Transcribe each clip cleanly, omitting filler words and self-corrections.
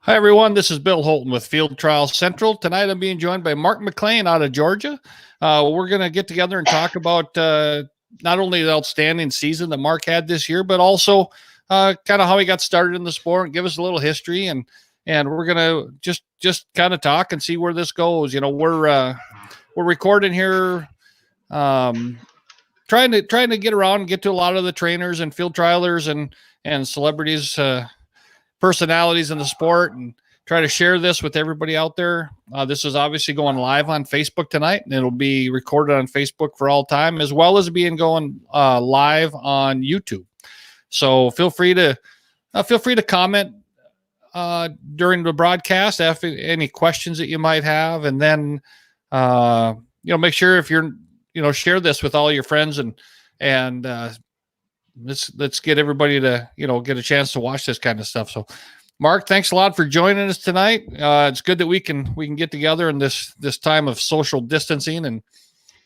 Hi, everyone. This is Bill Holton with Field Trial Central. Tonight, I'm being joined by Mark McLean out of Georgia. We're going to get together and talk about not only the outstanding season that Mark had this year, but also kind of how he got started in the sport and give us a little history. And we're going to just kind of talk and see where this goes. You know, we're recording here, trying to get around and get to a lot of the trainers and field trialers and celebrities. Personalities in the sport and try to share this with everybody out there. This is obviously going live on Facebook tonight, and it'll be recorded on Facebook for all time, as well as being going live on YouTube. So feel free to comment during the broadcast, after any questions that you might have, and then make sure if you're share this with all your friends and let's get everybody to get a chance to watch this kind of stuff. So Mark, thanks a lot for joining us tonight. It's good that we can get together in this time of social distancing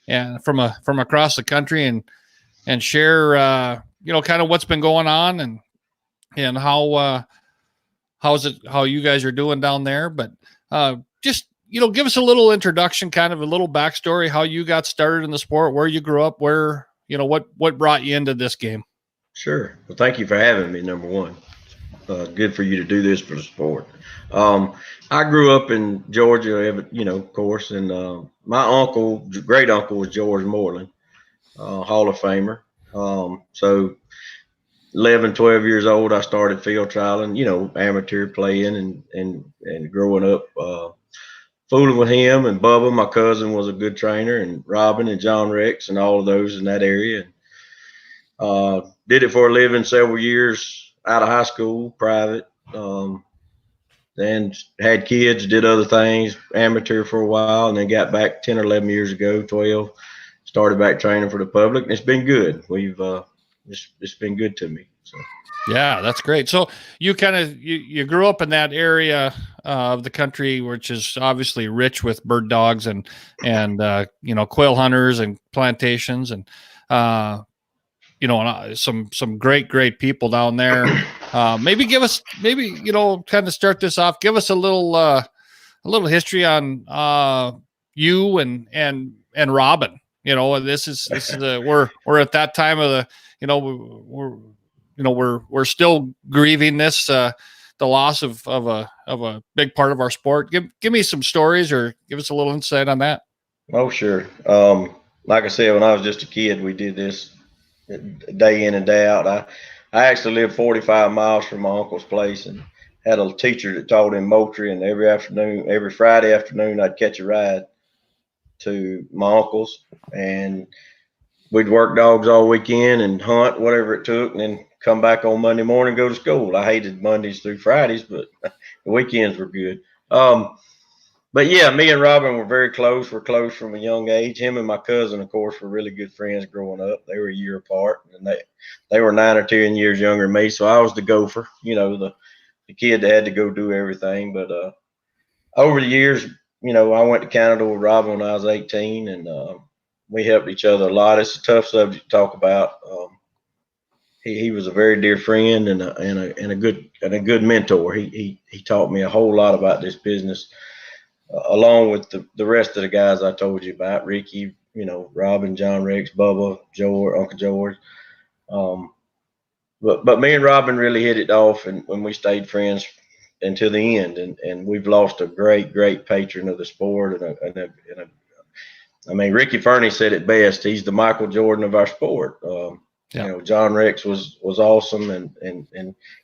and from across the country and share kind of what's been going on and how you guys are doing down there. But just give us a little introduction, kind of a little backstory, how you got started in the sport, where you grew up, where what brought you into this game. Sure. Well, thank you for having me, number one. Good for you to do this for the sport. I grew up in Georgia, of course, and my great uncle was George Moreland, Hall of Famer. So 11, 12 years old, I started field trialing, amateur playing and growing up, fooling with him. And Bubba, my cousin, was a good trainer, and Robin and John Rex and all of those in that area. Did it for a living several years out of high school, private. Then had kids, did other things, amateur for a while, and then got back 10 or 11 years ago, 12, started back training for the public, and it's been good. We've it's been good to me. So. Yeah, that's great. So you you grew up in that area of the country, which is obviously rich with bird dogs and quail hunters and plantations and some great people down there. Maybe kind of start this off. Give us a little history on you and Robin. This is we're at that time of the we're still grieving this the loss of a big part of our sport. Give me some stories or give us a little insight on that. Oh, sure. Like I said, when I was just a kid, we did this day in and day out. I actually lived 45 miles from my uncle's place and had a teacher that taught in Moultrie, and every Friday afternoon, I'd catch a ride to my uncle's, and we'd work dogs all weekend and hunt, whatever it took, and then come back on Monday morning, go to school. I hated Mondays through Fridays, but the weekends were good. But yeah, me and Robin were very close. We're close from a young age. Him and my cousin, of course, were really good friends growing up. They were a year apart, and they were 9 or 10 years younger than me. So I was the gopher, the kid that had to go do everything. But over the years, I went to Canada with Robin when I was 18, and we helped each other a lot. It's a tough subject to talk about. He was a very dear friend and a good mentor. He taught me a whole lot about this business. Along with the rest of the guys I told you about, Ricky, Robin, John Rex, Bubba, George, Uncle George. But me and Robin really hit it off, and when we stayed friends until the end. And we've lost a great patron of the sport. I mean, Ricky Fernie said it best. He's the Michael Jordan of our sport. John Rex was awesome, and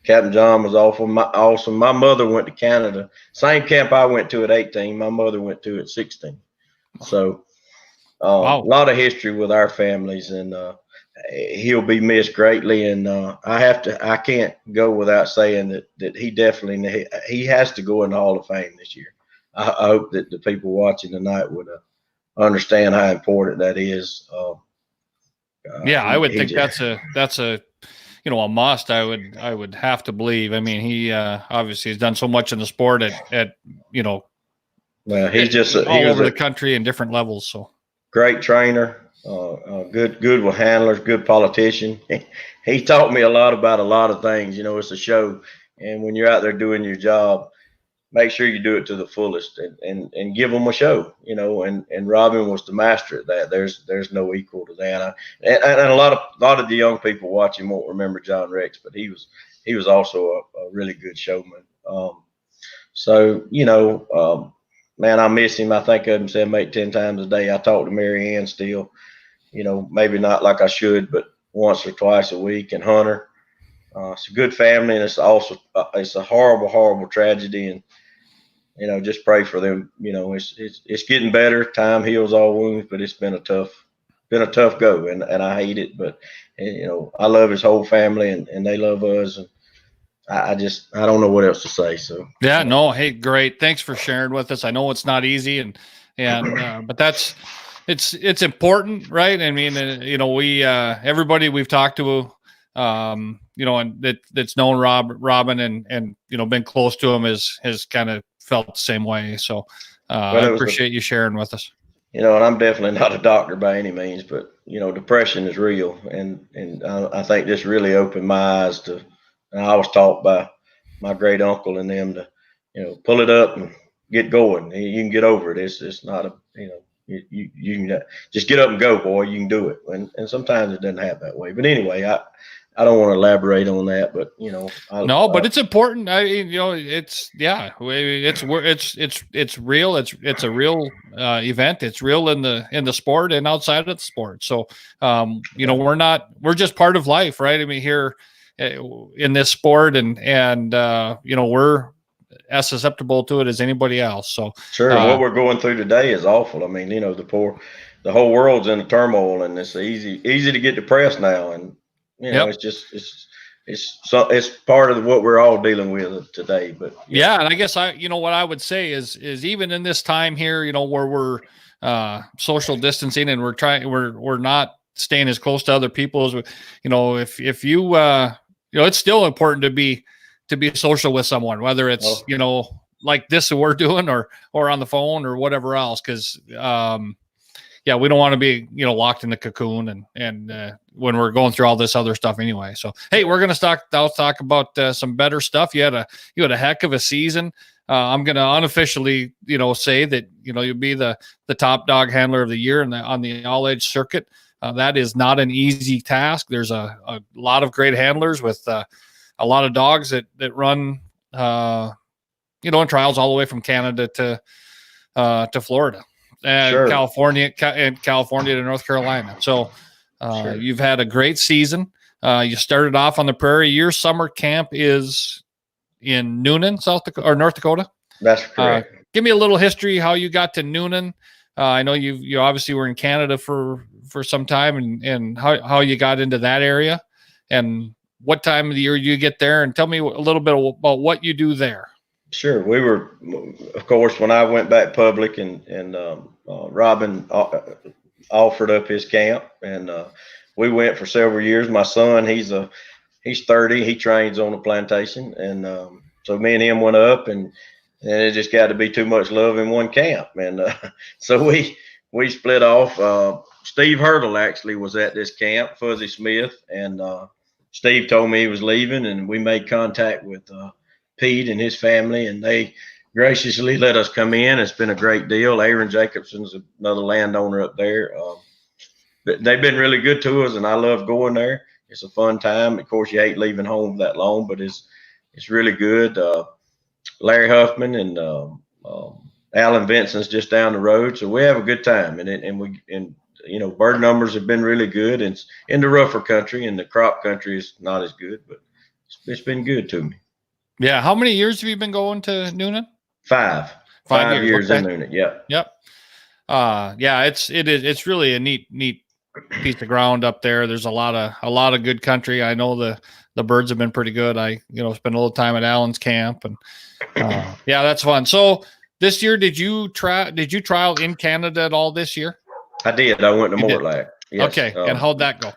Captain John was awesome. My mother went to Canada, same camp I went to at 18. My mother went to at 16. So wow. A lot of history with our families, and he'll be missed greatly. And I can't go without saying that he has to go in the Hall of Fame this year. I hope that the people watching tonight would understand how important that is. I would think that's a a must. I would have to believe. I mean, he obviously has done so much in the sport at well, he's just all over the country in different levels. So great trainer, good with handlers, good politician. He taught me a lot about a lot of things. It's a show, and when you're out there doing your job, make sure you do it to the fullest and give them a show, you know. And Robin was the master at that. There's no equal to that. And a lot of the young people watching won't remember John Rex, but he was also a really good showman. So you know, man, I miss him. I think of him 7, 8, 10 times a day. I talk to Mary Ann still, you know, maybe not like I should, but once or twice a week. And Hunter, it's a good family, and it's also it's a horrible, horrible tragedy. And you know, just pray for them. You know, it's getting better. Time heals all wounds, but it's been a tough go, and I hate it. But you know, I love his whole family, and they love us, and I don't know what else to say. So yeah, no, hey, great. Thanks for sharing with us. I know it's not easy, and but it's important, right? I mean, you know, we everybody we've talked to, you know, and that's known Robin and you know, been close to him has kind of felt the same way. So I appreciate you sharing with us. You know, and I'm definitely not a doctor by any means, but you know, depression is real, and I think this really opened my eyes to. And I was taught by my great uncle and them to, you know, pull it up and get going. You can get over it. It's not a, you know, you can just get up and go, boy. You can do it. And sometimes it doesn't happen that way. But anyway, I don't want to elaborate on that, but you know, but it's important. You know, it's it's real. It's a real event. It's real in the sport and outside of the sport. So, you know, we're just part of life, right? I mean, here in this sport, and you know, we're as susceptible to it as anybody else. So sure, what we're going through today is awful. I mean, you know, the whole world's in a turmoil, and it's easy to get depressed now, and you know, it's part of what we're all dealing with today. But yeah, and I guess you know, what I would say is even in this time here, you know, where we're social distancing and we're not staying as close to other people as you know, if you you know, it's still important to be social with someone, whether it's you know, like this we're doing or on the phone or whatever else, because yeah, we don't want to be, you know, locked in the cocoon and when we're going through all this other stuff anyway. So hey, we're gonna talk about some better stuff. You had a heck of a season. I'm gonna unofficially, you know, say that, you know, you'll be the top dog handler of the year on the all edge circuit. That is not an easy task. There's a lot of great handlers with a lot of dogs that run, you know, in trials all the way from Canada to Florida and sure. California to North Carolina. So sure. You've had a great season. You started off on the prairie. Your summer camp is in Noonan, North Dakota. That's correct. Give me a little history how you got to Noonan. I know you obviously were in Canada for some time, and how you got into that area, and what time of the year you get there, and tell me a little bit about what you do there. Sure. We were, of course, when I went back public, and Robin offered up his camp, and we went for several years. My son, he's 30. He trains on a plantation, and so me and him went up, and it just got to be too much love in one camp, and so we split off. Steve Hurdle actually was at this camp, Fuzzy Smith, and Steve told me he was leaving, and we made contact with Pete and his family, and they graciously let us come in. It's been a great deal. Aaron Jacobson's another landowner up there. They've been really good to us, and I love going there. It's a fun time. Of course, you hate leaving home that long, but it's really good. Larry Huffman and Alan Vincent's just down the road, so we have a good time. And you know, bird numbers have been really good. And it's in the rougher country, and the crop country is not as good, but it's been good to me. Yeah. How many years have you been going to Noonan? 5 years okay. In Noonan. Yep. Yeah, it's really a neat piece of ground up there. There's a lot of good country. I know the birds have been pretty good. I, you know, spent a little time at Allen's camp, and yeah, that's fun. So this year, did you trial in Canada at all this year? I did. I went to Mortlack. Yes. Okay. And how'd that go?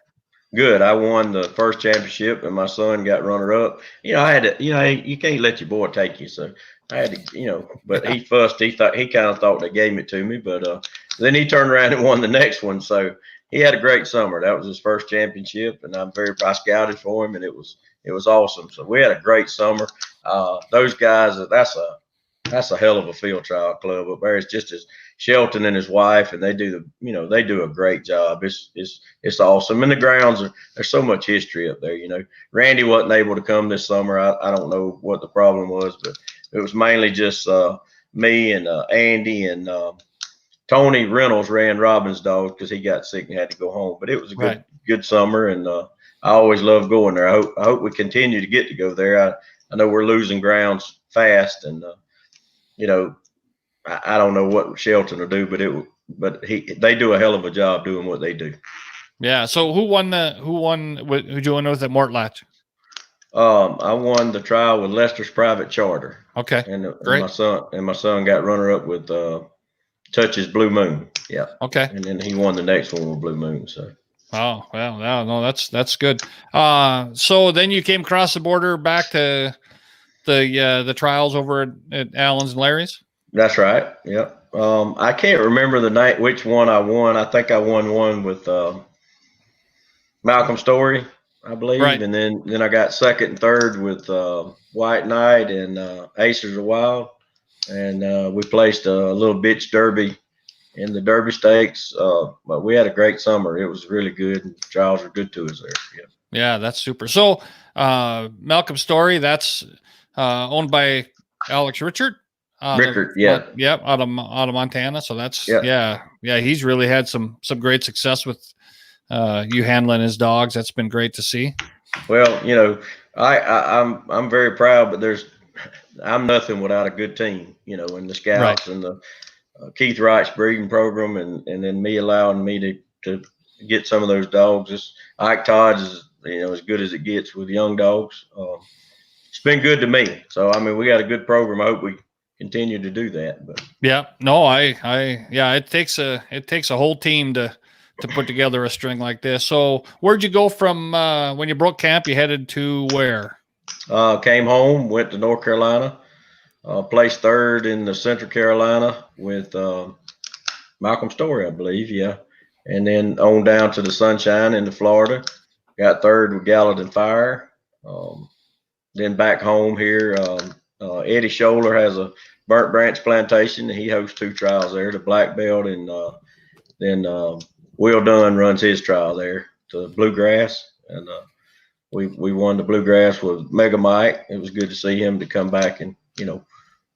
Good. I won the first championship, and my son got runner up. You know, I had to, you know, you can't let your boy take you. So I had to, you know, but he fussed. He kind of thought they gave it to me, but then he turned around and won the next one. So he had a great summer. That was his first championship, and I scouted for him, and it was awesome. So we had a great summer. Those guys, that's a hell of a field trial club up there. It's just as Shelton and his wife, and they do they do a great job. It's awesome. And the grounds there's so much history up there. Randy wasn't able to come this summer. I don't know what the problem was, but it was mainly just me and Andy and Tony Reynolds ran Robin's dog because he got sick and had to go home. But it was a good summer, and I always love going there. I hope we continue to get to go there. I know we're losing grounds fast, and I don't know what Shelton will do, but they do a hell of a job doing what they do. Yeah. So who won? Who'd you win with at Mortlatch? I won the trial with Lester's Private Charter. Okay. And my son got runner up with Touch's Blue Moon. Yeah. Okay. And then he won the next one with Blue Moon. So. Oh well, no, that's good. So then you came across the border back to the trials over at Allen's and Larry's. That's right. Yep. I can't remember the night which one I won. I think I won one with Malcolm Story, I believe, right. And then I got second and third with White Knight and Acers of Wild, and we placed a little bitch derby in the Derby Stakes. But we had a great summer. It was really good, and the trials were good to us there. Yeah. Yeah, that's super. So Malcolm Story, that's owned by Alex Richard. Rickard, yeah. Yep, out of Montana. So that's yeah. He's really had some great success with you handling his dogs. That's been great to see. Well, I'm very proud, but I'm nothing without a good team. And the scouts and the Keith Wright's breeding program, and then me allowing me to get some of those dogs. Ike Todd's is as good as it gets with young dogs. It's been good to me. So we got a good program. I hope we continue to do that. But it takes a whole team to put together a string like this. So where'd you go from when you broke camp? You headed to where? Came home, went to North Carolina, placed third in the Central Carolina with Malcolm Story, I believe. Yeah. And then on down to the Sunshine into Florida, got third with Gallatin Fire. Then back home here, Eddie Scholler has a Burnt Branch Plantation, and he hosts 2 trials there, the Black Belt, and then Will Dunn runs his trial there, the Bluegrass, and we won the Bluegrass with Mega Mike. It was good to see him to come back and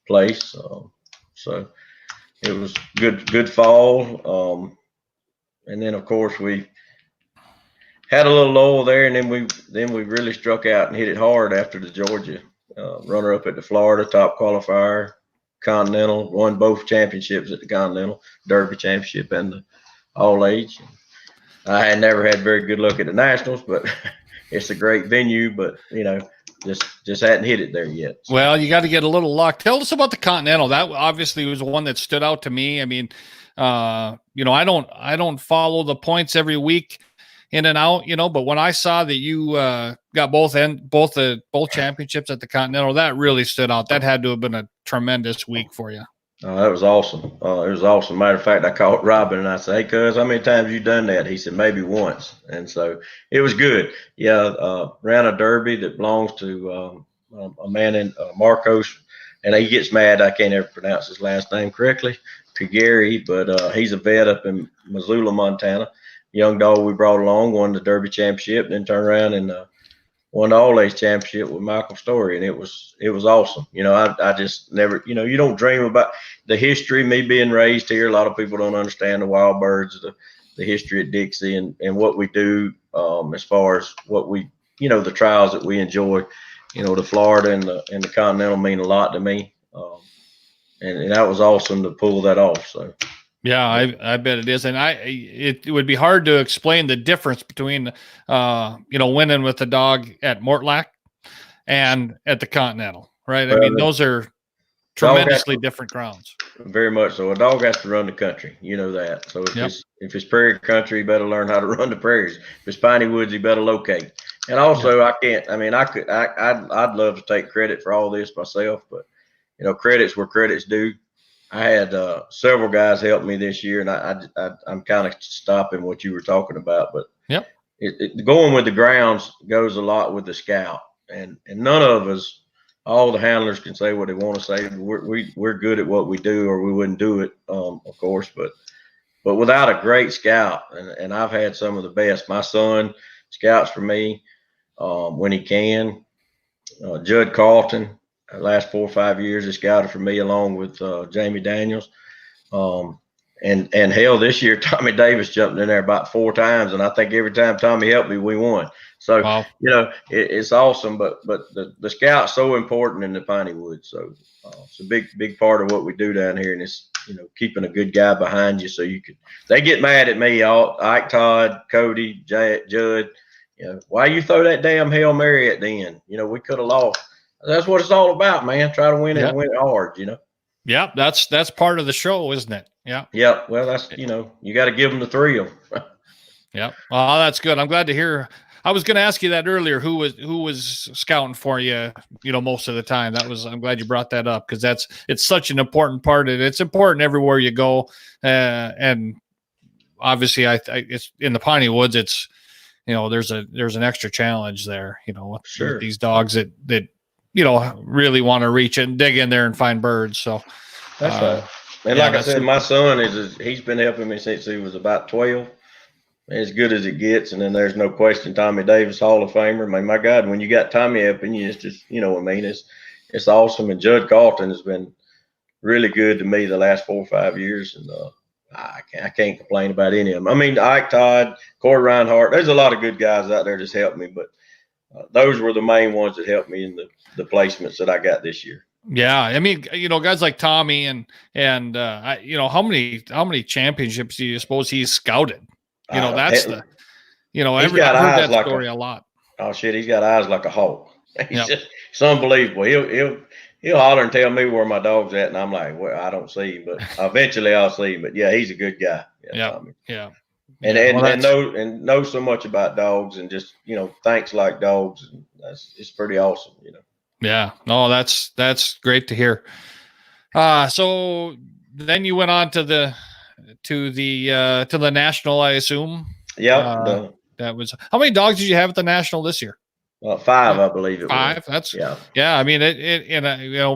place. So it was good fall, and then of course we had a little lull there, and then we really struck out and hit it hard after the Georgia runner up at the Florida top qualifier, Continental, won both championships at the Continental, Derby Championship and the All Age. I had never had very good luck at the Nationals, but it's a great venue, but just hadn't hit it there yet. So. Well, you got to get a little luck. Tell us about the Continental. That obviously was one that stood out to me. I don't follow the points every week in and out, but when I saw that you got both championships at the Continental, that really stood out. That had to have been a tremendous week for you. That was awesome. It was awesome. Matter of fact, I called Robin and I said, "Hey, cuz, how many times you done that?" He said, "Maybe once." And so it was good. Yeah, ran a derby that belongs to a man in Marcos, and he gets mad I can't ever pronounce his last name correctly, Pigeri, but he's a vet up in Missoula, Montana. Young dog we brought along, won the Derby Championship, then turned around and won the All Age Championship with Malcolm Story, and it was awesome. I just never, you don't dream about the history. Me being raised here, a lot of people don't understand the wild birds, the history at Dixie, and what we do as far as what we, the trials that we enjoy. The Florida and the Continental mean a lot to me, and that was awesome to pull that off. So. Yeah, I bet it is, and it would be hard to explain the difference between winning with the dog at Mortlack and at the Continental, right? Those are tremendously different grounds. Very much so. A dog has to run the country, that. So if it's prairie country, you better learn how to run the prairies. If it's piney woods, you better locate. And also, I'd love to take credit for all this myself, but credit's where credit's due. I had several guys help me this year, and I'm kind of stopping what you were talking about. But going with the grounds goes a lot with the scout, and none of us all the handlers can say what they want to say. We're good at what we do, or we wouldn't do it, of course. But without a great scout, and I've had some of the best. My son scouts for me when he can. Judd Carlton, the last 4 or 5 years, has scouted for me along with Jamie Daniels. And hell, this year Tommy Davis jumped in there about 4 times, and I think every time Tommy helped me, we won. So Wow. it's awesome. But the scout's so important in the Piney Woods. So it's a big part of what we do down here, and it's keeping a good guy behind you so you could. They get mad at me, Ike Todd, Cody, Judd. Why you throw that damn Hail Mary at the end? We could have lost. That's what it's all about, man. Try to win it and win it hard. Yeah, that's part of the show, isn't it? Yeah. Yeah. Well, that's you got to give them the thrill. Yeah. Well, that's good. I'm glad to hear. I was going to ask you that earlier. Who was scouting for you? Most of the time. I'm glad you brought that up because it's such an important part of it. It's important everywhere you go, and obviously, it's in the Piney Woods. It's there's an extra challenge there. Sure. With these dogs that really want to reach and dig in there and find birds. So that's right. And like I said, my son he's been helping me since he was about 12. As good as it gets. And then there's no question, Tommy Davis, Hall of Famer. I mean, my God, when you got Tommy helping you, it's just, what I mean? It's awesome. And Judd Carlton has been really good to me the last 4 or 5 years. And I can't complain about any of them. I mean, Ike Todd, Corey Reinhardt, there's a lot of good guys out there that's helped me, but those were the main ones that helped me in the placements that I got this year. Yeah, I mean, guys like Tommy and how many championships do you suppose he's scouted? That's I've heard that story a lot. Oh shit, he's got eyes like a hawk. It's unbelievable. He'll holler and tell me where my dog's at, and I'm like, well, I don't see him, but eventually I'll see him. But yeah, he's a good guy. Yeah. And know so much about dogs, and just thanks like dogs. And it's pretty awesome. Yeah. No, that's great to hear. So then you went on to the national, I assume. Yeah. That was how many dogs did you have at the national this year? 5, I believe it 5. was. That's yeah. I mean,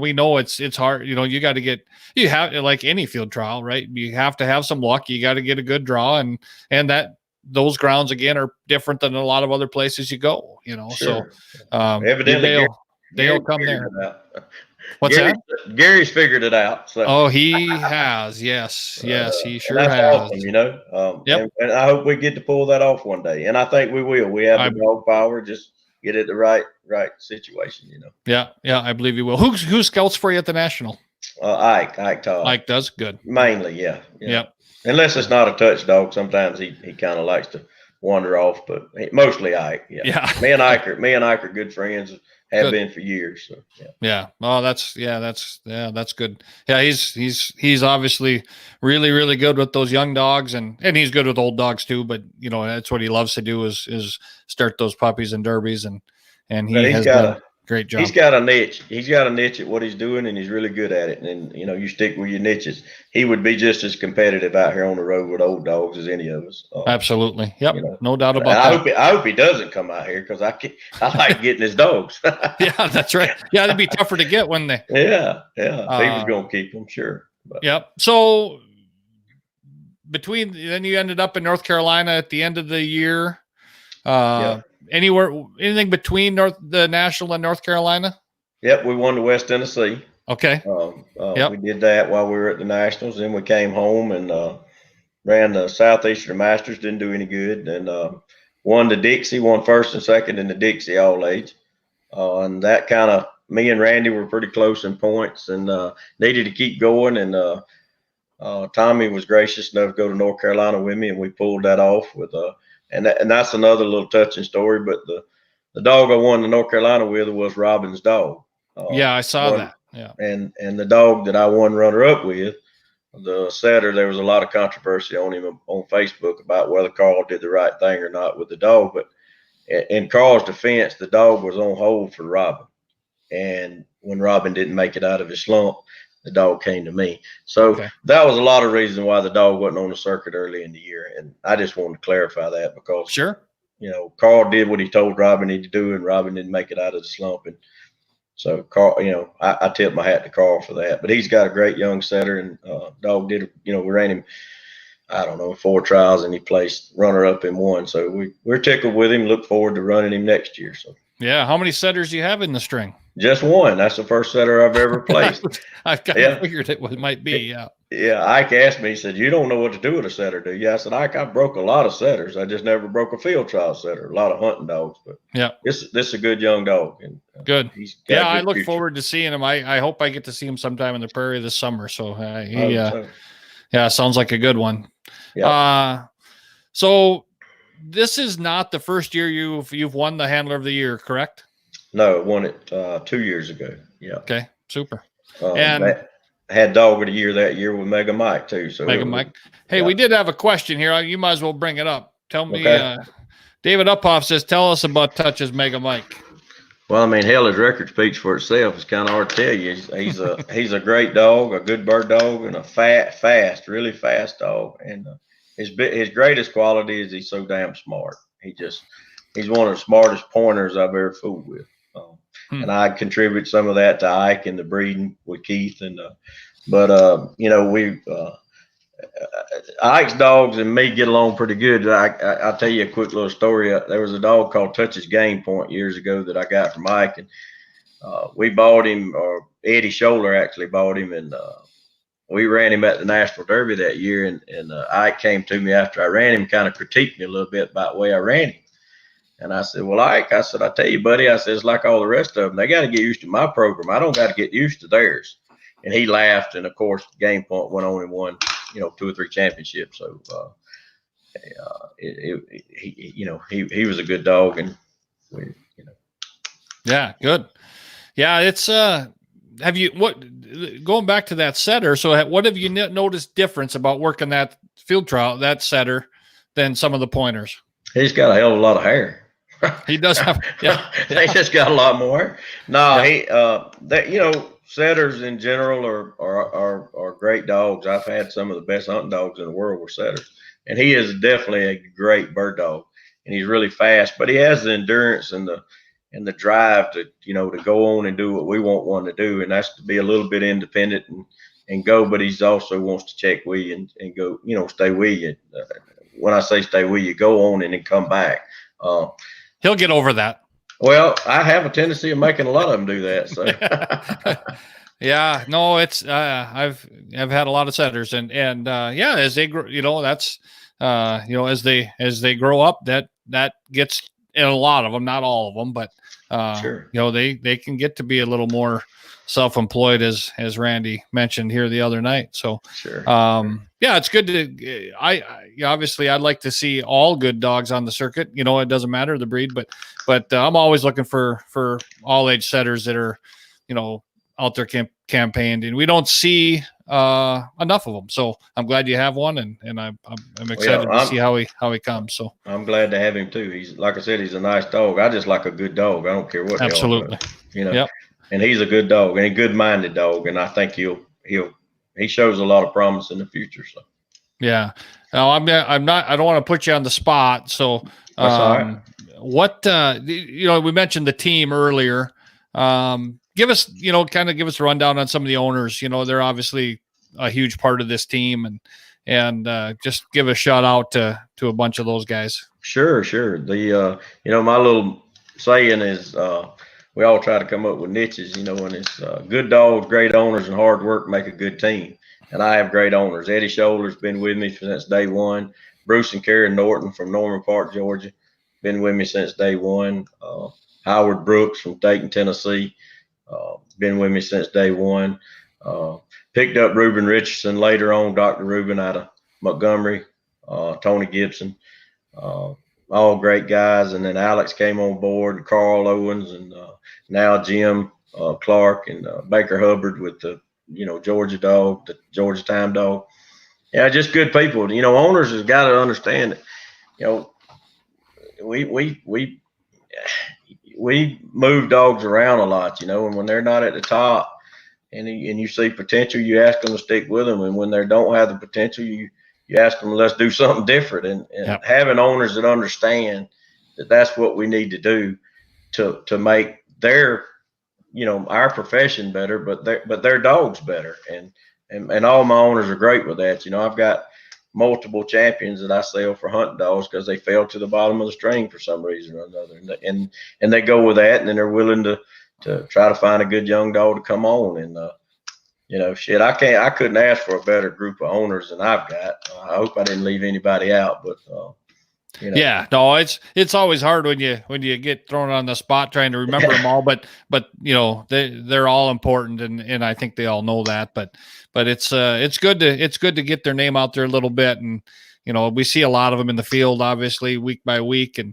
we know it's hard. You got to you have like any field trial, right? You have to have some luck. You got to get a good draw, and that those grounds again are different than a lot of other places you go. Sure. So evidently they'll come there. What's that? Gary's figured it out. So. Oh, he has. Yes, he sure has. Awesome, Yep. And I hope we get to pull that off one day. And I think we will. We have the dog power. Just get it the right situation. Yeah, I believe you will. Who scouts for you at the national? Ike Todd. Ike does good. Mainly, yeah. Yep. Unless it's not a touch dog, sometimes he kind of likes to wander off. But mostly Ike. Yeah. Me and Ike are good friends. Have been for years. So yeah. Oh, that's good. Yeah, he's obviously really, really good with those young dogs, and he's good with old dogs too. But that's what he loves to do is start those puppies and derbies, and he's got a great job. He's got a niche. He's got a niche at what he's doing, and he's really good at it. And you stick with your niches. He would be just as competitive out here on the road with old dogs as any of us. Absolutely. Yep. No doubt about that. I hope he doesn't come out here because I like getting his dogs. Yeah, that's right. Yeah, it'd be tougher to get, wouldn't they? Yeah. He was going to keep them, sure. But. Yep. So then you ended up in North Carolina at the end of the year. Anything between the national and North Carolina? Yep, we won the West Tennessee. Okay. We did that while we were at the Nationals. Then we came home and ran the Southeastern Masters. Didn't do any good. And won the Dixie, won first and second in the Dixie all age. And that kind of, me and Randy were pretty close in points and needed to keep going. And Tommy was gracious enough to go to North Carolina with me, and we pulled that off with and that's another little touching story. But the dog I won the North Carolina with was Robin's dog. I saw that. Yeah. And the dog that I won runner up with, the setter, there was a lot of controversy on him on Facebook about whether Carl did the right thing or not with the dog. But in Carl's defense, the dog was on hold for Robin. And when Robin didn't make it out of his slump, the dog came to me. So that was a lot of reasons why the dog wasn't on the circuit early in the year. And I just wanted to clarify that because, sure, Carl did what he told Robin he to do, and Robin didn't make it out of the slump. And So Carl, I tip my hat to Carl for that. But he's got a great young setter, and dog did. We ran him, I don't know, 4 trials, and he placed runner up in 1. So we're tickled with him. Look forward to running him next year. So yeah, how many setters do you have in the string? just 1. That's the first setter I've ever placed. I kind of figured it might be. Yeah. Yeah, Ike asked me, he said, "You don't know what to do with a setter, do you?" I said, "Ike, I broke a lot of setters. I just never broke a field trial setter. A lot of hunting dogs, but yeah, this is a good young dog, and good. He's got yeah, a good I look future. forward to seeing him. I hope I get to see him sometime in the prairie this summer. So yeah, sounds like a good one. Yeah. So this is not the first year you've won the Handler of the Year, correct? No, won it 2 years ago. Yeah. Okay, super. And had dog of the year that year with Mega Mike too. So Mega Mike. Hey, we did have a question here. You might as well bring it up. Tell me, David Uphoff says, tell us about Touch's Mega Mike. Well, I mean, hell, his record speaks for itself. It's kind of hard to tell you. He's a great dog, a good bird dog, and a really fast dog. And his greatest quality is he's so damn smart. He's one of the smartest pointers I've ever fooled with. And I contribute some of that to Ike and the breeding with Keith. And Ike's dogs and me get along pretty good. I'll tell you a quick little story. There was a dog called Touch's Game Point years ago that I got from Ike, and we bought him, or Eddie Scholler actually bought him, and we ran him at the National Derby that year. And Ike came to me after I ran him, kind of critiqued me a little bit about the way I ran him. And I said, "Well, Ike," I said, "I tell you, buddy," I said, "it's like all the rest of them. They got to get used to my program. I don't got to get used to theirs." And he laughed, and of course, Game Point went on and won, 2 or 3 championships. So, he was a good dog, and Yeah, good. Yeah, it's going back to that setter? So, what have you noticed difference about working that field trial, that setter, than some of the pointers? He's got a hell of a lot of hair. He does have, They just got a lot more hair. No, setters in general are great dogs. I've had some of the best hunting dogs in the world with setters, and he is definitely a great bird dog, and he's really fast. But he has the endurance and the drive to go on and do what we want one to do, and that's to be a little bit independent and go. But he's also wants to check with you and go, stay with you. When I say stay with you, go on and then come back. He'll get over that. Well, I have a tendency of making a lot of them do that. So, yeah, no, it's I've had a lot of setters, and as they grow, that's as they grow up, that gets in a lot of them, not all of them, but sure. They can get to be a little more self-employed, as Randy mentioned here the other night. So, sure. It's good to. Obviously I'd like to see all good dogs on the circuit. It doesn't matter the breed, but I'm always looking for all age setters that are, out there campaigned, and we don't see enough of them. So I'm glad you have one, and I'm excited to see how he comes. So I'm glad to have him too. He's, like I said, he's a nice dog. I just like a good dog. I don't care what. Absolutely. Yep. And he's a good dog and a good-minded dog, and I think he shows a lot of promise in the future. So, yeah. Now I don't want to put you on the spot. So, that's all right. What we mentioned the team earlier. Give us a rundown on some of the owners. They're obviously a huge part of this team, and just give a shout out to a bunch of those guys. Sure. The my little saying is, we all try to come up with niches, and it's good dogs, great owners, and hard work make a good team. And I have great owners. Eddie Scholler's been with me since day one. Bruce and Karen Norton from Norman Park, Georgia, been with me since day one. Howard Brooks from Dayton, Tennessee, been with me since day one. Picked up Reuben Richardson later on, Dr. Reuben out of Montgomery, Tony Gibson, all great guys. And then Alex came on board, and Carl Owens, and now Jim Clark, and Baker Hubbard with the Georgia dog, the Georgia time dog. Yeah, just good people. Owners has got to understand that we move dogs around a lot, and when they're not at the top and you see potential, you ask them to stick with them. And when they don't have the potential, you ask them, let's do something different. And Yep. Having owners that understand that that's what we need to do to make their our profession better, but their dogs better, and all my owners are great with that. I've got multiple champions that I sell for hunting dogs because they fell to the bottom of the string for some reason or another, and they go with that, and then they're willing to try to find a good young dog to come on. And shit, I couldn't ask for a better group of owners than I've got. I hope I didn't leave anybody out, but yeah, no, it's always hard when you get thrown on the spot trying to remember them all, but they're all important, and I think they all know that. But it's good to get their name out there a little bit, and we see a lot of them in the field, obviously week by week, sure.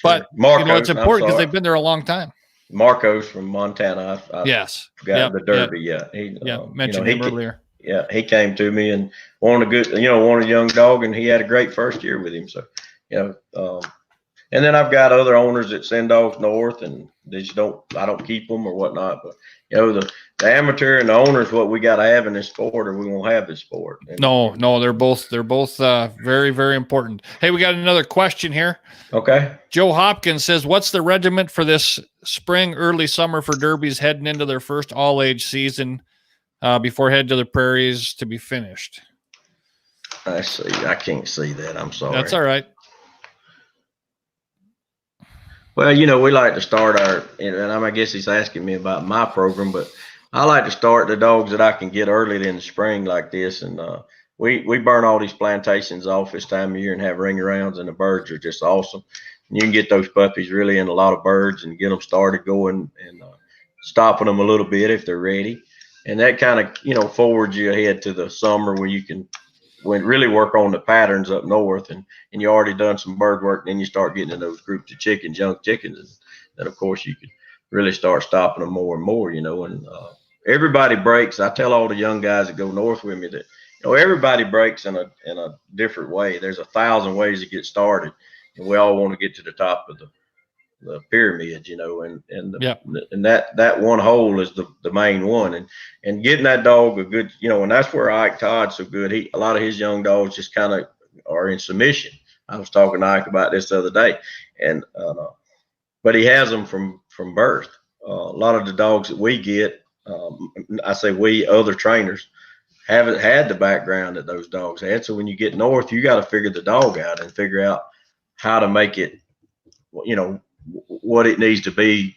but Marcos, it's important because they've been there a long time. Marcos from Montana. I yes, got the Derby. Yep. Yeah, he mentioned him earlier. Yeah, he came to me and wanted a young dog, and he had a great first year with him. So. And then I've got other owners that send dogs north, and they just I don't keep them or whatnot. But the amateur and the owner is what we got to have in this sport, or we won't have this sport. No, they're both very, very important. Hey, we got another question here. Okay. Joe Hopkins says, "What's the regiment for this spring, early summer for derbies heading into their first all-age season before head to the prairies to be finished?" I see. I can't see that. I'm sorry. That's all right. Well, we like to start and I guess he's asking me about my program, but I like to start the dogs that I can get early in the spring like this. And we burn all these plantations off this time of year and have ring arounds, and the birds are just awesome. And you can get those puppies really in a lot of birds and get them started going and stopping them a little bit if they're ready. And that kind of, forwards you ahead to the summer where you can really work on the patterns up north, and you already done some bird work. Then you start getting in those groups of chickens, young chickens, and then of course you could really start stopping them more and more, and everybody breaks. I tell all the young guys that go north with me that, everybody breaks in a different way. There's 1,000 ways to get started, and we all want to get to the top of the pyramid, and that one hole is the main one, and getting that dog a good, and that's where Ike Todd's so good. A lot of his young dogs just kind of are in submission. I was talking to Ike about this the other day, and but he has them from birth. A lot of the dogs that we get, I say we, other trainers, haven't had the background that those dogs had. So when you get north, you got to figure the dog out and figure out how to make it, what it needs to be,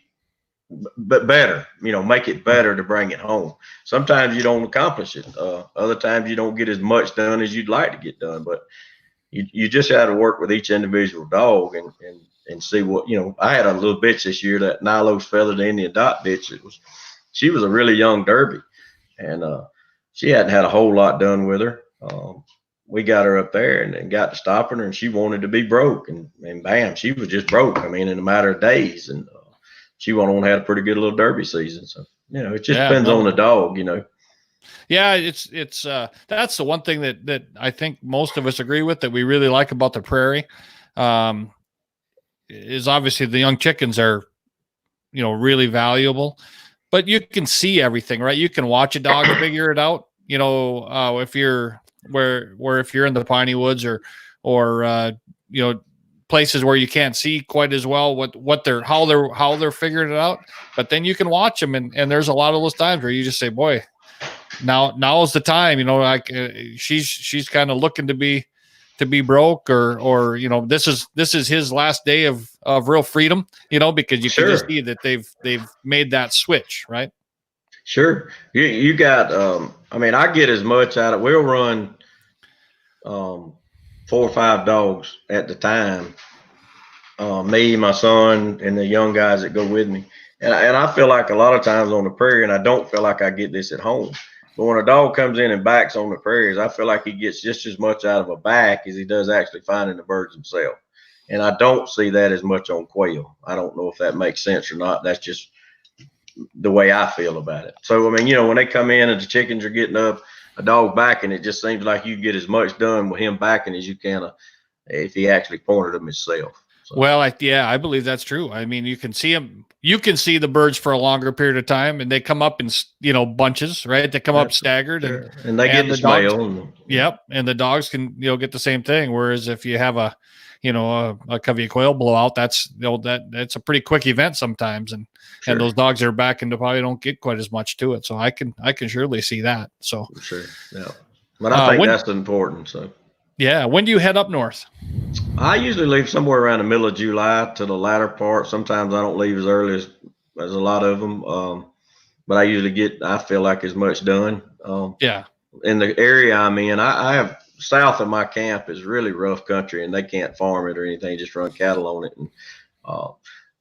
but better, make it better to bring it home. Sometimes you don't accomplish it. Other times you don't get as much done as you'd like to get done, but you just got to work with each individual dog and see what, I had a little bitch this year, that Nilo's Feathered Indian Dot bitch. She was a really young Derby, and she hadn't had a whole lot done with her. We got her up there and got to stopping her, and she wanted to be broke, and bam, she was just broke. I mean, in a matter of days, and she went on and had a pretty good little Derby season. So, it just depends on the dog, Yeah, it's that's the one thing that I think most of us agree with, that we really like about the prairie, is obviously the young chickens are, really valuable, but you can see everything, right? You can watch a dog figure it out. If you're if you're in the piney woods or places where you can't see quite as well how they're figuring it out, but then you can watch them, and there's a lot of those times where you just say, boy, now is the time, she's kind of looking to be broke, or this is his last day of real freedom, because you can just see that they've made that switch, right? Sure. You got, I get as much out of, we'll run 4 or 5 dogs at the time. Me, my son, and the young guys that go with me. And I feel like a lot of times on the prairie, and I don't feel like I get this at home, but when a dog comes in and backs on the prairies, I feel like he gets just as much out of a back as he does actually finding the birds himself. And I don't see that as much on quail. I don't know if that makes sense or not. That's just the way I feel about it. So, when they come in and the chickens are getting up, a dog backing, it just seems like you get as much done with him backing as you can if he actually pointed them himself. So. Well, I believe that's true. You can see them. You can see the birds for a longer period of time, and they come up in bunches, right? They come up staggered, and they get the smell. Yep, and the dogs can get the same thing. Whereas if you have a covey of quail blowout, that's a pretty quick event sometimes, and Sure. and those dogs that are back into probably don't get quite as much to it. So I can surely see that. So Sure. Yeah. But I think that's important. So yeah, when do you head up north? I usually leave somewhere around the middle of July to the latter part. Sometimes I don't leave as early as a lot of them. But I usually I feel like as much done. Yeah. In the area I'm in, I have south of my camp is really rough country, and they can't farm it or anything, just run cattle on it. And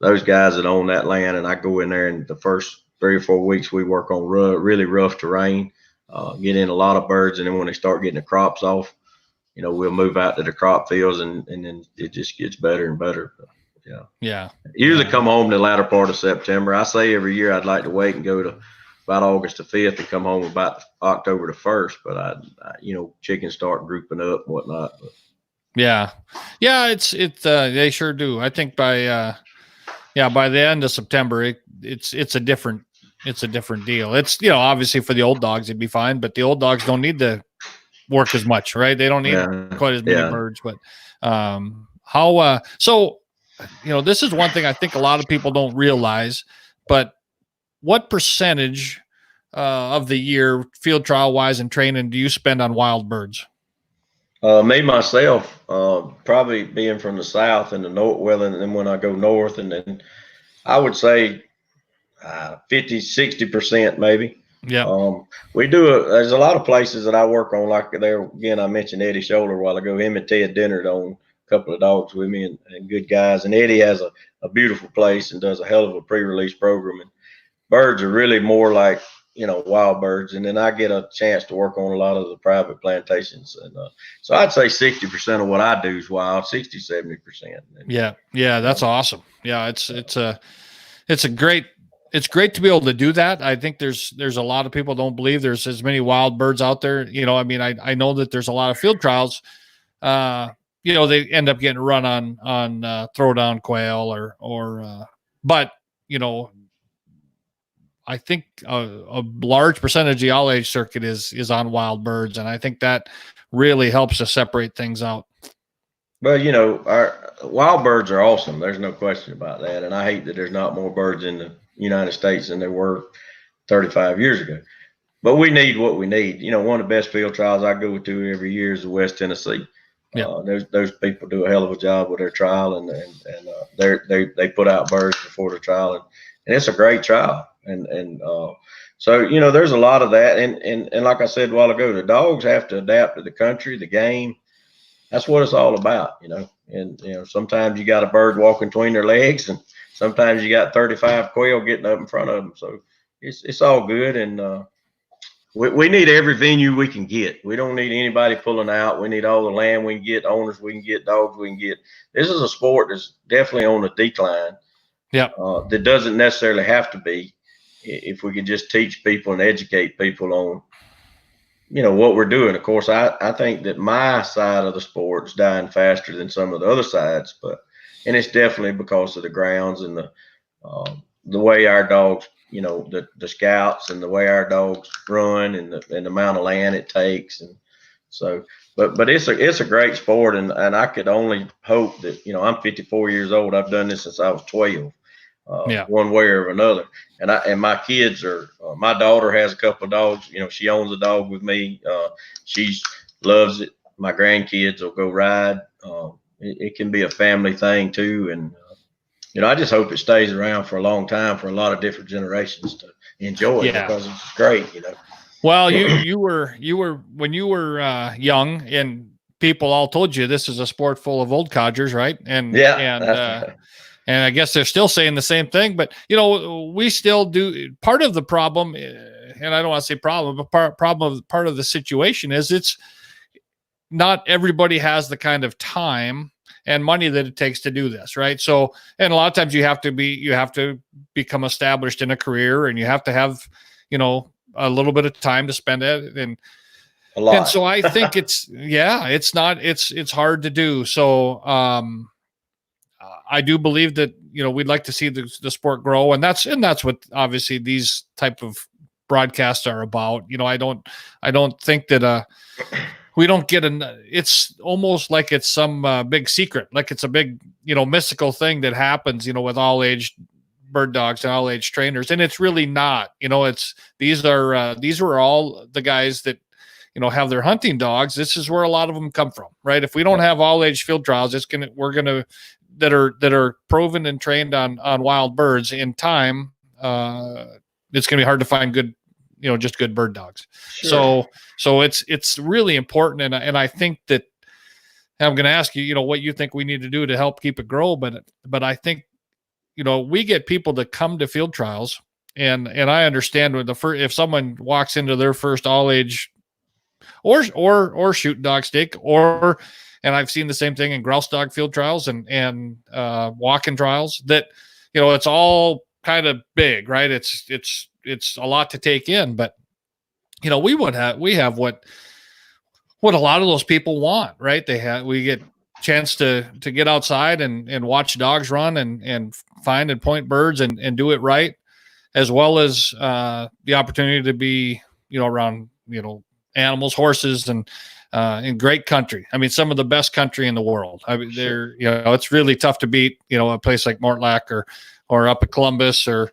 those guys that own that land, and I go in there, and the first 3 or 4 weeks we work on really rough terrain, get in a lot of birds, and then when they start getting the crops off, we'll move out to the crop fields, and then it just gets better and better. Yeah. Yeah. Usually come home the latter part of September. I say every year I'd like to wait and go to about August the 5th and come home about October the 1st, but I chickens start grouping up and whatnot. But. Yeah. They sure do. I think by the end of September, it's a different deal. It's, obviously for the old dogs, it'd be fine, but the old dogs don't need to work as much, right? They don't need quite as many birds, but, this is one thing I think a lot of people don't realize, but what percentage of the year, field trial wise and training, do you spend on wild birds? Me myself, probably being from the south and the north, and then when I go north, and then I would say 50-60% maybe. Yeah. There's a lot of places that I work on, like there again. I mentioned Eddie Scholler a while ago. Him and Ted Dennard own a couple of dogs with me, and good guys. And Eddie has a beautiful place and does a hell of a pre-release program. And birds are really more like wild birds, and then I get a chance to work on a lot of the private plantations, and so I'd say 60% of what I do is wild, 60-70%. Yeah, that's awesome. Yeah, it's great to be able to do that. I think there's a lot of people don't believe there's as many wild birds out there. I know that there's a lot of field trials. They end up getting run on throwdown quail but I think a large percentage of the all age circuit is on wild birds, and I think that really helps to separate things out. Well, our wild birds are awesome. There's no question about that, and I hate that there's not more birds in the United States than there were 35 years ago. But we need what we need. One of the best field trials I go to every year is the West Tennessee. Yeah. Those people do a hell of a job with their trial, and they put out birds before the trial, and it's a great trial. So there's a lot of that, and like I said a while ago, the dogs have to adapt to the country, the game. That's what it's all about, And sometimes you got a bird walking between their legs, and sometimes you got 35 quail getting up in front of them. So it's all good, and we need every venue we can get. We don't need anybody pulling out. We need all the land we can get, owners we can get, dogs we can get. This is a sport that's definitely on the decline. Yeah, that doesn't necessarily have to be. If we could just teach people and educate people on, what we're doing. Of course, I think that my side of the sport's dying faster than some of the other sides, and it's definitely because of the grounds and the way our dogs, the scouts and the way our dogs run and the amount of land it takes. And so, but it's a great sport, and I could only hope that, I'm 54 years old. I've done this since I was 12. One way or another, and my kids are. My daughter has a couple of dogs. She owns a dog with me. She loves it. My grandkids will go ride. It can be a family thing too, and I just hope it stays around for a long time for a lot of different generations to enjoy it, because it's great. Well, you were when you were young, and people all told you this is a sport full of old codgers, right? And I guess they're still saying the same thing, but we still do. Part of the problem, and I don't want to say problem, but part of the situation is it's not everybody has the kind of time and money that it takes to do this, right? So, and a lot of times you have to become established in a career, and you have to have a little bit of time to spend it, and a lot. And so I think it's hard to do. So I do believe that we'd like to see the sport grow, and that's what obviously these type of broadcasts are about. I don't think that we don't get it's almost like it's some big secret, like it's a big mystical thing that happens with all age bird dogs and all age trainers. And it's really not, these were all the guys that, have their hunting dogs. This is where a lot of them come from, right? If we don't have all age field trials, that are proven and trained on wild birds in time, it's going to be hard to find good, just good bird dogs. Sure. So it's really important. And I think that I'm going to ask you, what you think we need to do to help keep it grow. But I think, we get people to come to field trials, and I understand if someone walks into their first all age or shooting dog stake, and I've seen the same thing in grouse dog field trials and walking trials, that, it's all kind of big, right? It's a lot to take in, but we have what a lot of those people want, right? We get chance to get outside and watch dogs run and find and point birds and do it right, as well as the opportunity to be, around, animals, horses, and in great country. I mean, some of the best country in the world. I mean, they're, it's really tough to beat, a place like Mortlack or up at Columbus or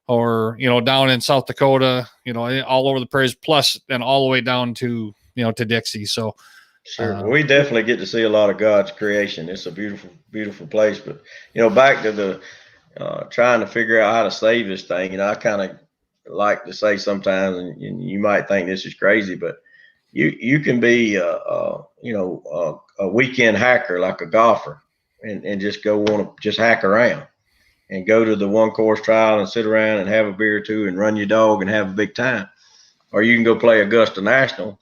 down in South Dakota, all over the prairies, plus and all the way down to, to Dixie. So sure, we definitely get to see a lot of God's creation. It's a beautiful, beautiful place. But back to the trying to figure out how to save this thing. I kind of like to say sometimes, and you might think this is crazy, but you can be a weekend hacker, like a golfer, and just want to just hack around and go to the one course trial and sit around and have a beer or two and run your dog and have a big time. Or you can go play Augusta National,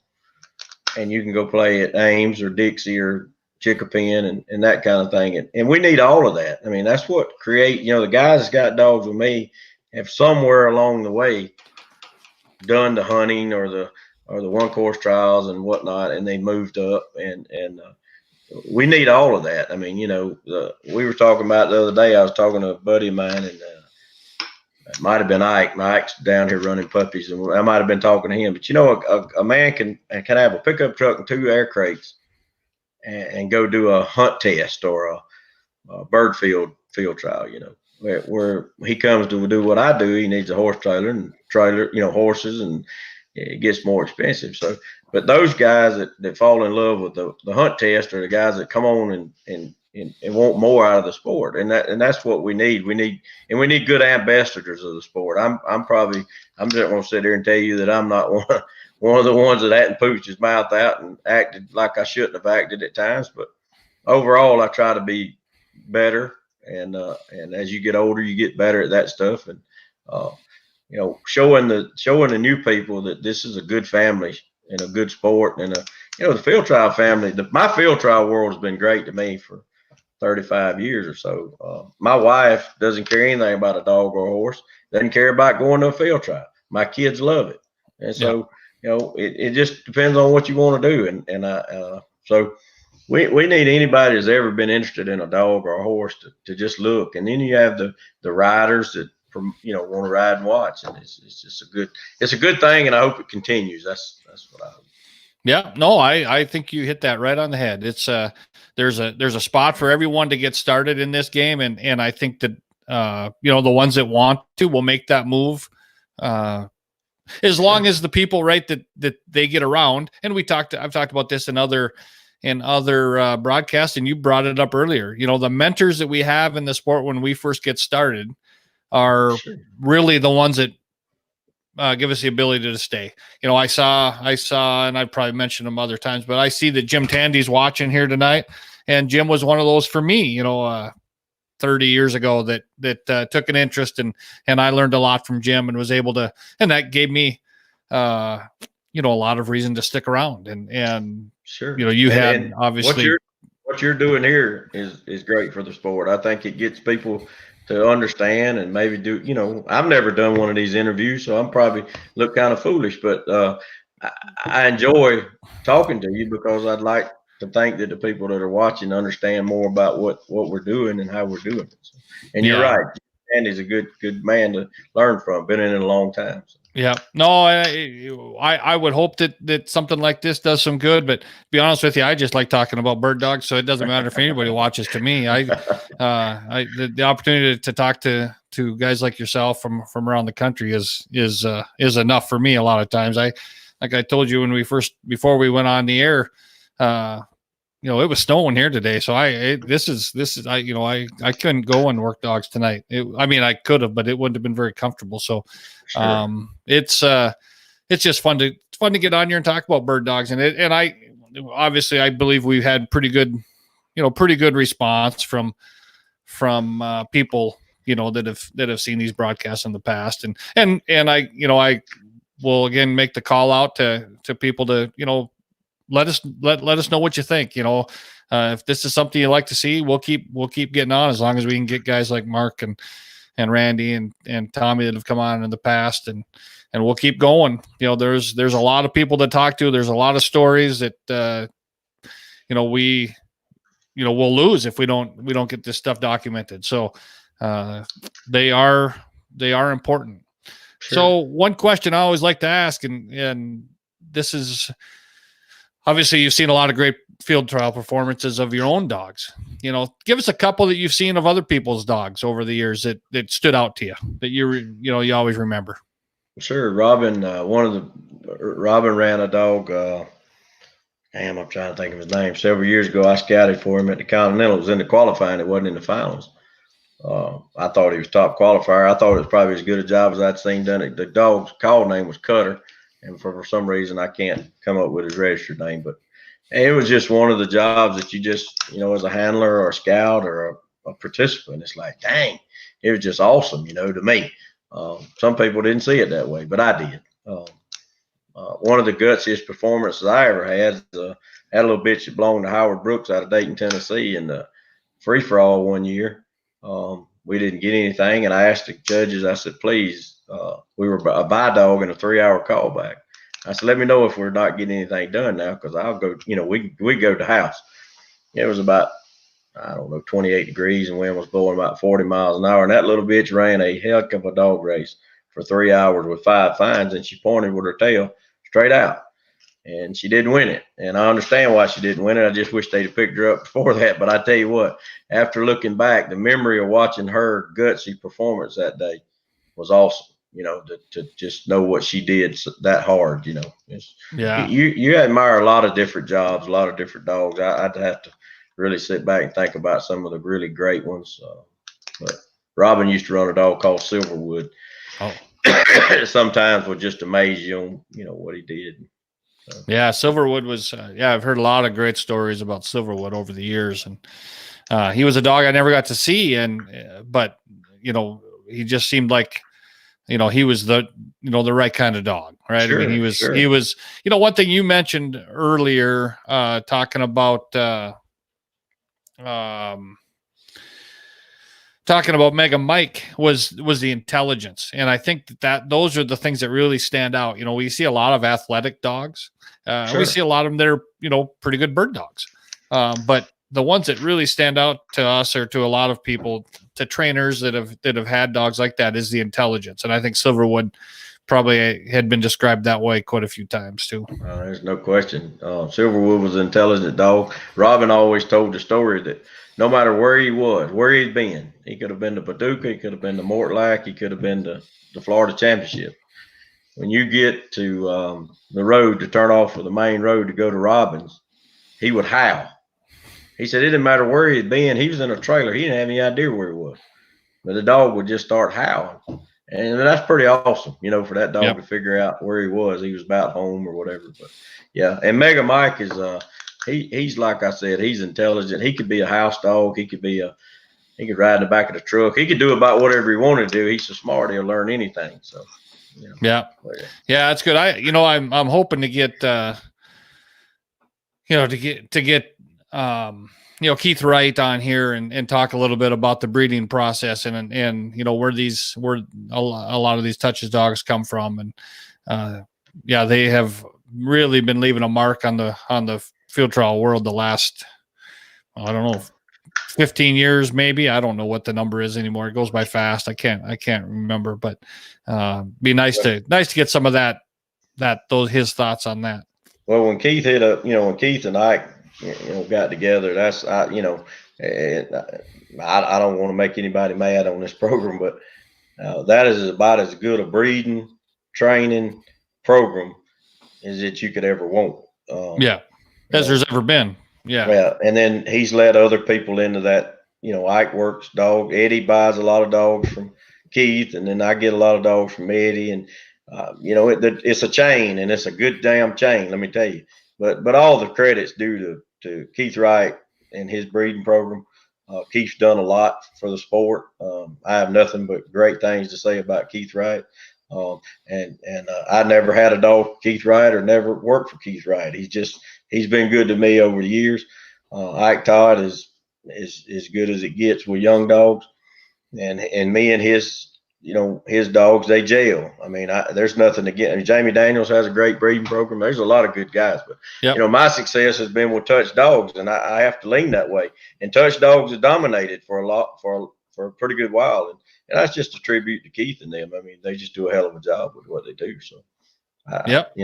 and you can go play at Ames or Dixie or Chicopin and that kind of thing. And we need all of that. I mean, that's what create, the guys that's got dogs with me have somewhere along the way done the hunting or the one course trials and whatnot, and they moved up and we need all of that. I mean, we were talking about the other day, I was talking to a buddy of mine, and it might have been Ike. Ike's down here running puppies, and I might have been talking to him. But a man can have a pickup truck and 2 air crates and go do a hunt test or a bird field trial. Where he comes to do what I do, he needs a horse trailer, horses, and it gets more expensive. So, but those guys that fall in love with the hunt test are the guys that come on and want more out of the sport. And that's what we need. We need good ambassadors of the sport. I'm just going to sit here and tell you that I'm not one of the ones that hadn't pooched his mouth out and acted like I shouldn't have acted at times. But overall, I try to be better. And as you get older, you get better at that stuff. And, showing the new people that this is a good family and a good sport. And, the field trial family, my field trial world has been great to me for 35 years or so. My wife doesn't care anything about a dog or a horse, doesn't care about going to a field trial. My kids love it. And so, it just depends on what you want to do. So we need anybody that's ever been interested in a dog or a horse to just look. And then you have the riders that, want to ride and watch. And it's just a good thing. And I hope it continues. That's what I hope. Yeah, no, I think you hit that right on the head. It's there's a spot for everyone to get started in this game. And I think that, the ones that want to will make that move. As long as the people, right, that they get around. And I've talked about this in other broadcasts, and you brought it up earlier. The mentors that we have in the sport when we first get started are really the ones that give us the ability to stay. I saw, and I've probably mentioned them other times, but I see that Jim Tandy's watching here tonight, and Jim was one of those for me, 30 years ago that took an interest, and I learned a lot from Jim and was able to, and that gave me, a lot of reason to stick around. And sure, you had obviously what you're doing here is great for the sport. I think it gets people to understand and maybe do, I've never done one of these interviews, so I'm probably look kind of foolish, but I enjoy talking to you because I'd like to think that the people that are watching understand more about what we're doing and how we're doing it. So, and you're right. Andy's a good man to learn from. Been in it a long time. So. Yeah, no, I would hope that something like this does some good, but to be honest with you, I just like talking about bird dogs, so it doesn't matter if anybody watches. To me, the opportunity to talk to to guys like yourself from around the country is enough for me. A lot of times, like I told you before we went on the air, it was snowing here today. So I couldn't go and work dogs tonight. I could have, but it wouldn't have been very comfortable. So, Sure. it's just fun to get on here and talk about bird dogs. And I believe we've had pretty good response from people, that have seen these broadcasts in the past. And I will again make the call out to people to, let us know what you think. If this is something you like to see, we'll keep getting on, as long as we can get guys like Mark and Randy and Tommy that have come on in the past, and we'll keep going. There's a lot of people to talk to. There's a lot of stories that, we'll lose if we don't get this stuff documented. So, they are important. Sure. So one question I always like to ask, and this is, obviously you've seen a lot of great field trial performances of your own dogs. Give us a couple that you've seen of other people's dogs over the years that stood out to you, that you always remember. Sure. Robin ran a dog. I'm trying to think of his name. Several years ago, I scouted for him at the Continental. It was in the qualifying. It wasn't in the finals. I thought he was top qualifier. I thought it was probably as good a job as I'd seen done it. The dog's call name was Cutter, and for some reason I can't come up with his registered name, but it was just one of the jobs that you just, as a handler or a scout or a participant, it's like, dang, it was just awesome, to me. Some people didn't see it that way, but I did. One of the gutsiest performances I ever had had a little bitch that belonged to Howard Brooks out of Dayton, Tennessee, in the free for all one year. We didn't get anything, and I asked the judges, I said, please, we were a buy dog in a 3-hour callback. I said, let me know if we're not getting anything done now, because I'll go, we go to the house. It was about, 28 degrees, and wind was blowing about 40 miles an hour, and that little bitch ran a heck of a dog race for 3 hours with 5 fines, and she pointed with her tail straight out, and she didn't win it. And I understand why she didn't win it. I just wish they'd have picked her up before that. But I tell you what, after looking back, the memory of watching her gutsy performance that day was awesome. To just know what she did that hard. Yeah. You admire a lot of different jobs, a lot of different dogs. I'd have to really sit back and think about some of the really great ones. But Robin used to run a dog called Silverwood. Oh. Sometimes would just amaze you on, what he did. So. Yeah, Silverwood was, I've heard a lot of great stories about Silverwood over the years. And he was a dog I never got to see. But he just seemed like, he was the right kind of dog, right? Sure, I mean, he was, one thing you mentioned earlier, talking about Mega Mike was the intelligence. And I think that those are the things that really stand out. We see a lot of athletic dogs. Sure. We see a lot of them that are, pretty good bird dogs. But the ones that really stand out to us, or to a lot of people, to trainers that have had dogs like that, is the intelligence. And I think Silverwood probably had been described that way quite a few times too. There's no question. Silverwood was an intelligent dog. Robin always told the story that no matter where he was, where he'd been, he could have been to Paducah, he could have been to Mortlack, he could have been to the Florida Championship. When you get to the road to turn off of the main road to go to Robin's, he would howl. He said it didn't matter where he'd been. He was in a trailer. He didn't have any idea where he was. But the dog would just start howling. And that's pretty awesome, for that dog to figure out where he was. He was about home or whatever. But yeah, and Mega Mike is he's like I said, he's intelligent. He could be a house dog. He could ride in the back of the truck. He could do about whatever he wanted to do. He's so smart, he'll learn anything. So yeah, that's good. I'm hoping to get Keith Wright on here and talk a little bit about the breeding process and where a lot of these touches dogs come from. And they have really been leaving a mark on the field trial world the last, 15 years, maybe. I don't know what the number is anymore. It goes by fast. I can't remember, but be nice to get some of his thoughts on that. Well, when Keith when Keith and I, got together, that's, I don't want to make anybody mad on this program, but That is about as good a breeding, training program as that you could ever want. Yeah. You As know, there's ever been. Yeah. yeah, and then he's led other people into that. You know, Ike works dog. Eddie buys a lot of dogs from Keith, and then I get a lot of dogs from Eddie. And you know, it's a chain, and it's a good damn chain. Let me tell you. But all the credits due to Keith Wright and his breeding program. Keith's done a lot for the sport. I have nothing but great things to say about Keith Wright. And I never had a dog Keith Wright or never worked for Keith Wright. He's been good to me over the years. Ike Todd is as good as it gets with young dogs, and me and his dogs, they jail. I mean, there's nothing to get. I mean, Jamie Daniels has a great breeding program. There's a lot of good guys, but Yep. my success has been with touch dogs, and I have to lean that way. And touch dogs have dominated for a pretty good while, and that's just a tribute to Keith and them. I mean, they just do a hell of a job with what they do. So, Yep.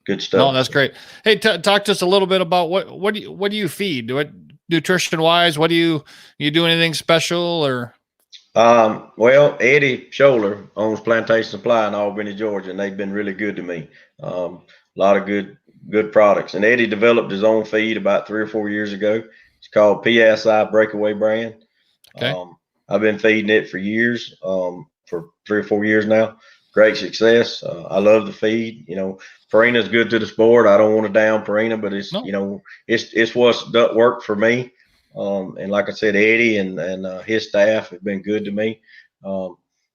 good stuff. No, that's great. Hey, talk to us a little bit about what do you feed? What nutrition wise? What do you do anything special or? Well, Eddie Scholler owns Plantation Supply in Albany, Georgia, and they've been really good to me. A lot of good products. And Eddie developed his own feed about 3 or 4 years ago. It's called PSI Breakaway Brand. Okay. I've been feeding it for years, for 3 or 4 years now. Great success. I love the feed. You know, Purina's good to the sport. I don't want to down Purina, but it's it's what's worked for me. And like I said, Eddie and his staff have been good to me.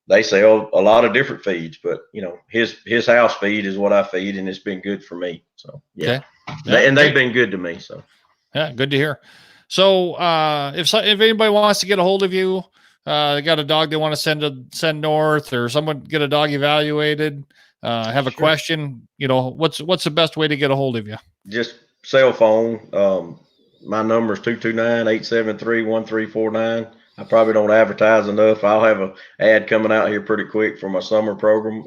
They sell a lot of different feeds, but his house feed is what I feed, and it's been good for me. So yeah, okay. And they've been good to me. So yeah, good to hear. So if anybody wants to get a hold of you, they got a dog they want to send north, or someone get a dog evaluated, have a question, what's the best way to get a hold of you? Just cell phone. My number is 229-873-1349. I probably don't advertise enough. I'll have an ad coming out here pretty quick for my summer program.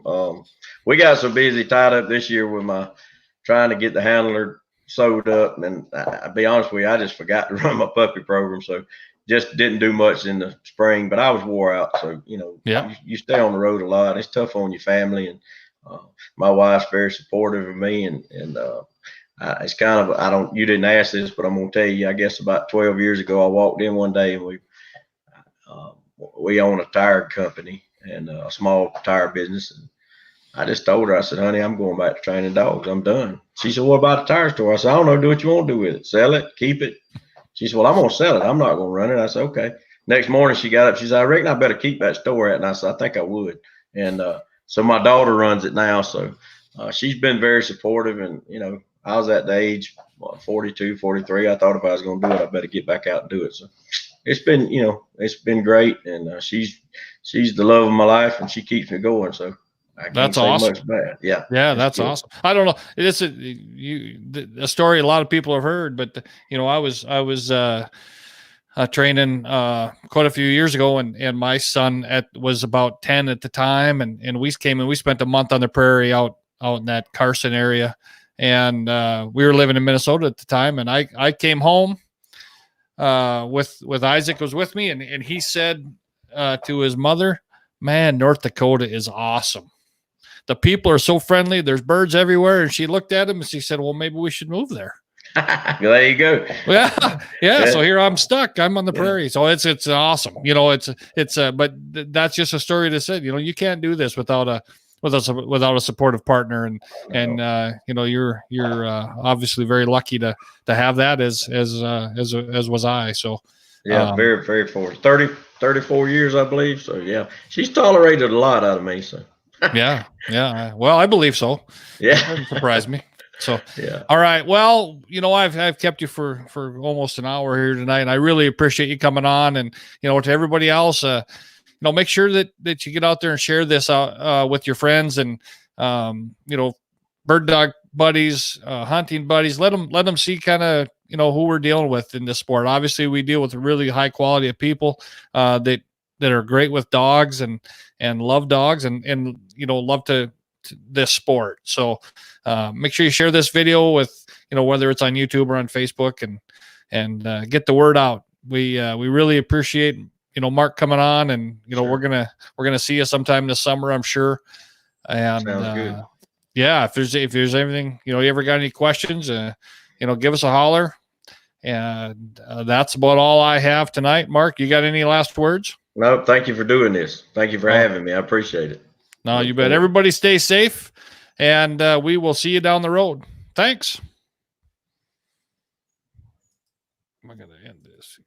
We got so busy tied up this year with my trying to get the handler sewed up. And I'll be honest with you, I just forgot to run my puppy program. So just didn't do much in the spring, but I was wore out. So, you stay on the road a lot. It's tough on your family. And my wife's very supportive of me. And it's kind of, you didn't ask this, but I'm going to tell you, I guess about 12 years ago, I walked in one day and we own a tire company and a small tire business. And I just told her, I said, honey, I'm going back to training dogs. I'm done. She said, what about the tire store? I said, I don't know. Do what you want to do with it. Sell it, keep it. She said, well, I'm going to sell it. I'm not going to run it. I said, okay. Next morning she got up. She said, I reckon I better keep that store at. And I said, I think I would. And so my daughter runs it now. So she's been very supportive. And, I was at the age, 42, 43. I thought if I was going to do it, I better get back out and do it. So it's been, it's been great. And she's the love of my life, and she keeps me going. So I can't say much bad. Yeah. Yeah. That's awesome. I don't know. It's a story a lot of people have heard, but I was training quite a few years ago, and my son was about 10 at the time. And we came and we spent a month on the prairie out in that Carson area. And we were living in Minnesota at the time, and I came home with Isaac was with me, and he said to his mother, man, North Dakota is awesome. The people are so friendly. There's birds everywhere. And she looked at him and she said, well, maybe we should move there. There you go. Yeah. So here I'm stuck. I'm on the prairie. So it's awesome. But that's just a story to say, you can't do this without a supportive partner. And you're obviously very lucky to have that as was I. So yeah, very, very fortunate. 34 years, I believe. So yeah, she's tolerated a lot out of me. So yeah. Well, I believe so. Yeah. That doesn't surprise me. So, yeah. All right. Well, I've kept you for almost an hour here tonight, and I really appreciate you coming on. And, to everybody else, make sure that you get out there and share this out with your friends and, bird dog buddies, hunting buddies. Let them see kind of, who we're dealing with in this sport. Obviously we deal with a really high quality of people, that are great with dogs and love dogs and love to this sport. So make sure you share this video with, whether it's on YouTube or on Facebook and get the word out. We really appreciate Mark coming on, and Sure. we're gonna see you sometime this summer, I'm sure. And Sounds good. yeah, if there's anything, you ever got any questions, give us a holler. And that's about all I have tonight. Mark, you got any last words? No, thank you for doing this. Thank you for having me. I appreciate it. No, you bet. Everybody stay safe, and we will see you down the road. Thanks. I'm going to end this here.